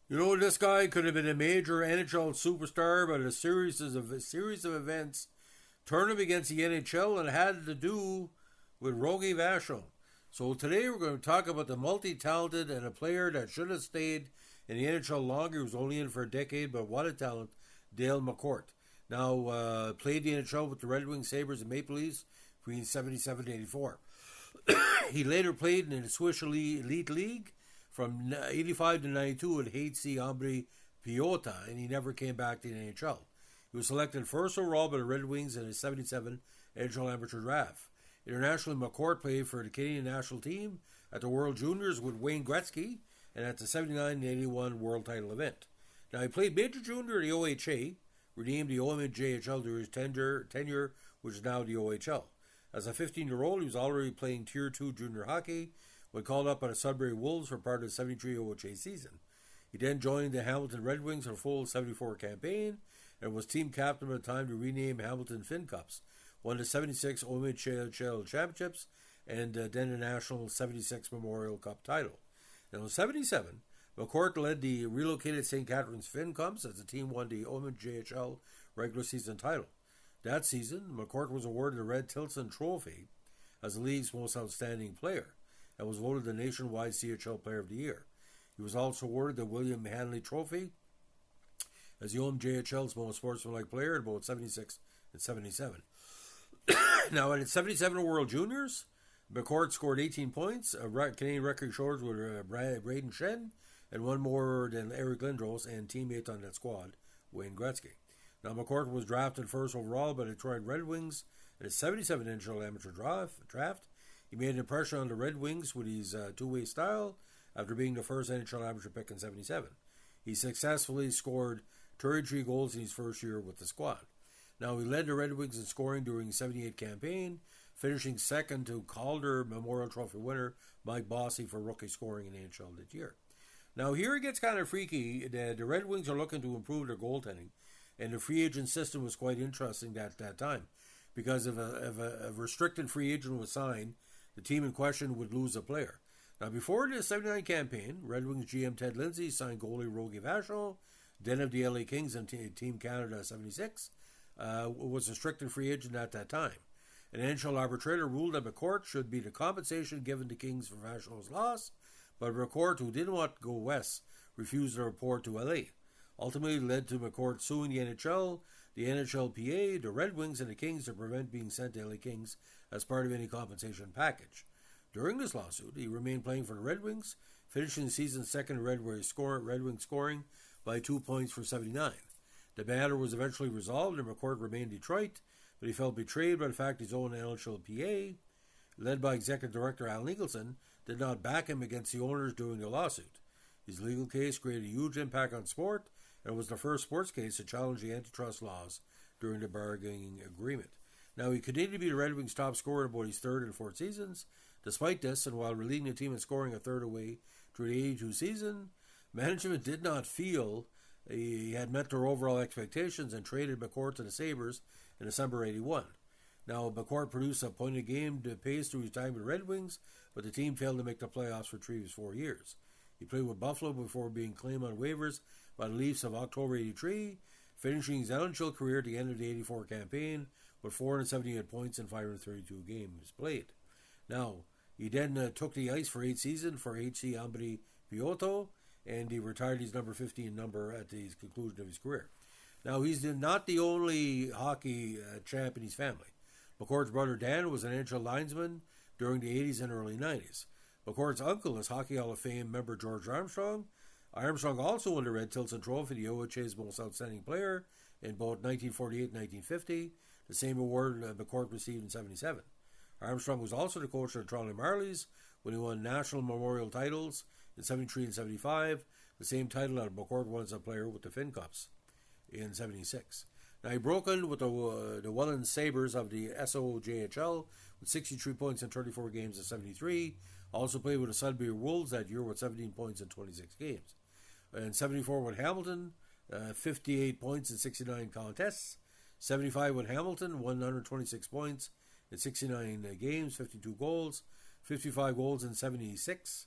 You know, this guy could have been a major NHL superstar, but a series of events turned him against the NHL and had to do with Rogie Vachon. So today we're going to talk about the multi-talented and a player that should have stayed in the NHL longer. He was only in for a decade, but what a talent, Dale McCourt. Now played the NHL with the Red Wings, Sabres, and Maple Leafs between 77 to 84. He later played in the Swiss Elite League from 85 to 92 with HC Ambri Piotta, and he never came back to the NHL. He was selected first overall by the Red Wings in the 77 NHL Amateur Draft. Internationally, McCourt played for the Canadian national team at the World Juniors with Wayne Gretzky and at the 79 and 81 World Title event. Now, he played Major Junior in the OHA, redeemed the OMJHL during his tenure, which is now the OHL. As a 15-year-old, he was already playing Tier 2 junior hockey when called up by the Sudbury Wolves for part of the 73 OHA season. He then joined the Hamilton Red Wings for a full 74 campaign and was team captain at the time to rename Hamilton Finn Cups, won the 76 OHL championships, and then the National 76 Memorial Cup title. Now in 77, McCourt led the relocated St. Catharines Finn Cups as the team won the OHL regular season title. That season, McCourt was awarded the Red Tilson Trophy as the league's most outstanding player and was voted the nationwide CHL Player of the Year. He was also awarded the William Hanley Trophy as the OMJHL's most sportsmanlike player in both 76 and 77. Now, in its 77 World Juniors, McCourt scored 18 points, a Canadian record short with Braden Shen, and one more than Eric Lindros and teammate on that squad, Wayne Gretzky. Now, McCourt was drafted first overall by the Detroit Red Wings in the 77 NHL Amateur Draft. He made an impression on the Red Wings with his two-way style after being the first NHL amateur pick in 77. He successfully scored 33 goals in his first year with the squad. Now, he led the Red Wings in scoring during the 78 campaign, finishing second to Calder Memorial Trophy winner Mike Bossy for rookie scoring in the NHL that year. Now, here it gets kind of freaky. The Red Wings are looking to improve their goaltending, and the free agent system was quite interesting at that time, because if a restricted free agent was signed, the team in question would lose a player. Now, before the 79 campaign, Red Wings GM Ted Lindsay signed goalie Rogie Vachon, then of the LA Kings and Team Canada 76, was a restricted free agent at that time. An NHL arbitrator ruled that McCourt should be the compensation given to Kings for Vachon's loss, but McCourt, who didn't want to go west, refused to report to LA. Ultimately led to McCourt suing the NHL, the NHLPA, the Red Wings, and the Kings to prevent being sent to LA Kings as part of any compensation package. During this lawsuit, he remained playing for the Red Wings, finishing the season second in Red Wings scoring by 2 points for 79. The matter was eventually resolved, and McCourt remained in Detroit, but he felt betrayed by the fact his own NHLPA, led by Executive Director Al Nicholson, did not back him against the owners during the lawsuit. His legal case created a huge impact on sport, and was the first sports case to challenge the antitrust laws during the bargaining agreement. Now, he continued to be the Red Wings' top scorer in both his third and fourth seasons. Despite this, and while leading the team in scoring a third away through the 82 season, management did not feel he had met their overall expectations and traded McCourt to the Sabres in December 81. Now, McCourt produced a point-a-game pace through his time with the Red Wings, but the team failed to make the playoffs for 3 of his 4 years. He played with Buffalo before being claimed on waivers by the Leafs of October 83, finishing his NHL career at the end of the 84 campaign with 478 points in 532 games played. Now, he then took the ice for 8 seasons for HC Ambri Piotta, and he retired his number 15 number at the conclusion of his career. Now, he's not the only hockey champ in his family. McCourt's brother Dan was an NHL linesman during the 80s and early 90s. McCourt's uncle is Hockey Hall of Fame member George Armstrong. Armstrong also won the Red Tilson Trophy, the OHA's most outstanding player, in both 1948 and 1950, the same award McCourt received in 77. Armstrong was also the coach of the Toronto Marlies when he won national memorial titles in 73 and 75, the same title that McCourt won as a player with the Finn Cups in 76. Now, he broke in with the Welland Sabres of the SOJHL with 63 points in 34 games in 73. Also played with the Sudbury Wolves that year with 17 points in 26 games. In 74 with Hamilton, 58 points in 69 contests. 75 with Hamilton, 126 points in 69 games, 52 goals. 55 goals in 76,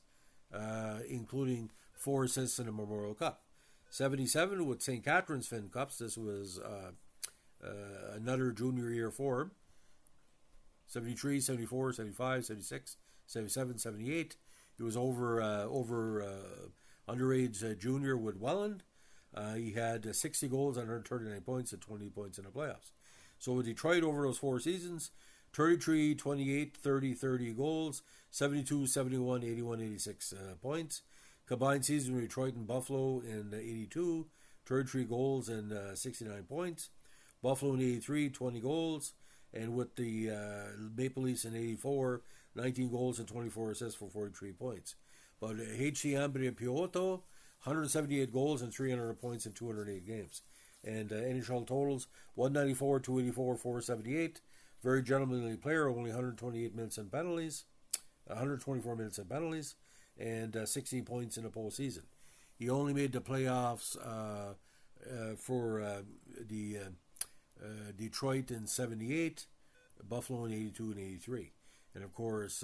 including 4 assists in the Memorial Cup. 77 with St. Catharines Finn Cups. This was another junior year for him. 73, 74, 75, 76, 77, 78. He was over underage junior with Welland. He had 60 goals and 139 points and 20 points in the playoffs. So with Detroit over those 4 seasons, 33, 28, 30, 30 goals, 72, 71, 81, 86 points. Combined season with Detroit and Buffalo in 82, 33 goals and 69 points. Buffalo in 83, 20 goals. And with the Maple Leafs in 84, 19 goals and 24 assists for 43 points. But HC Ambri Piotto, 178 goals and 300 points in 208 games. And NHL totals, 194, 284, 478. Very gentlemanly player, only 128 minutes in penalties, 124 minutes in penalties, and 16 points in the postseason. He only made the playoffs for the Detroit in 78, Buffalo in 82 and 83. And of course,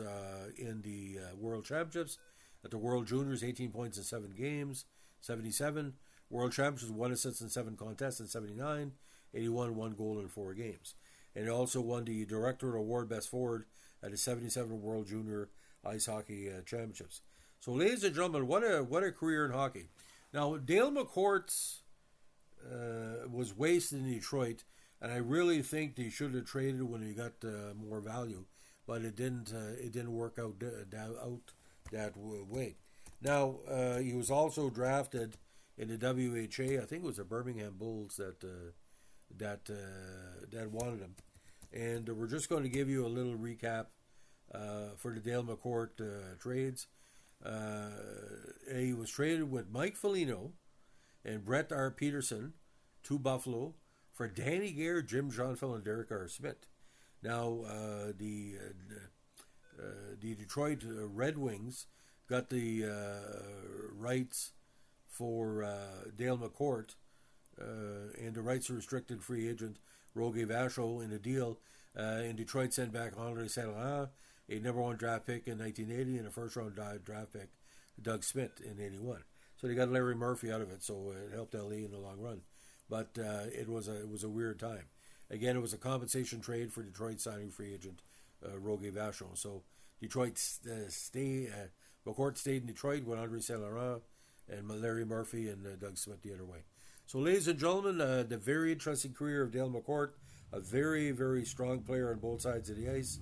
in the World Championships, at the World Juniors, 18 points in 7 games, 77. World Championships, 1 assist in 7 contests in 79, 81, 1 goal in 4 games. And he also won the Director Award Best Forward at the 77 World Junior Ice Hockey Championships. So, ladies and gentlemen, what a career in hockey. Now, Dale McCourt was wasted in Detroit, and I really think they should have traded when he got more value, but it didn't work out that way. Now, he was also drafted in the WHA. I think it was the Birmingham Bulls that wanted him. And we're just going to give you a little recap for the Dale McCourt trades. He was traded with Mike Foligno and Brett R. Peterson to Buffalo for Danny Gare, Jim Johnfeld, and Derek R. Smith. Now, the Detroit Red Wings got the rights for Dale McCourt, and the rights to restricted free agent Rogie Vachon in a deal. And Detroit sent back Andre Saint-Laurent, a number 1 draft pick in 1980, and a first-round draft pick, Doug Smith, in 81. So they got Larry Murphy out of it, so it helped LA in the long run. But it was a weird time. Again, it was a compensation trade for Detroit signing free agent Rogie Vachon. So Detroit McCourt stayed in Detroit with Andre Saint-Laurent and Larry Murphy and Doug Smith the other way. So, ladies and gentlemen, the very interesting career of Dale McCourt, a very, very strong player on both sides of the ice.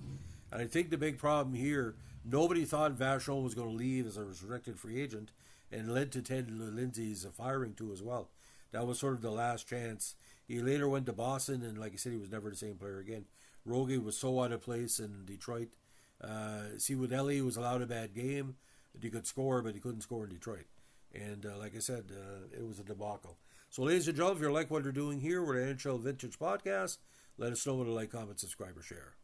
And I think the big problem here, nobody thought Vachon was going to leave as a restricted free agent, and led to Ted Lindsay's firing too as well. That was sort of the last chance. He later went to Boston, and like I said, he was never the same player again. Rogie was so out of place in Detroit. With Ellie, he was allowed a bad game. He could score, but he couldn't score in Detroit. And like I said, it was a debacle. So, ladies and gentlemen, if you like what we're doing here with the NHL Vintage Podcast, let us know with a like, comment, subscribe, or share.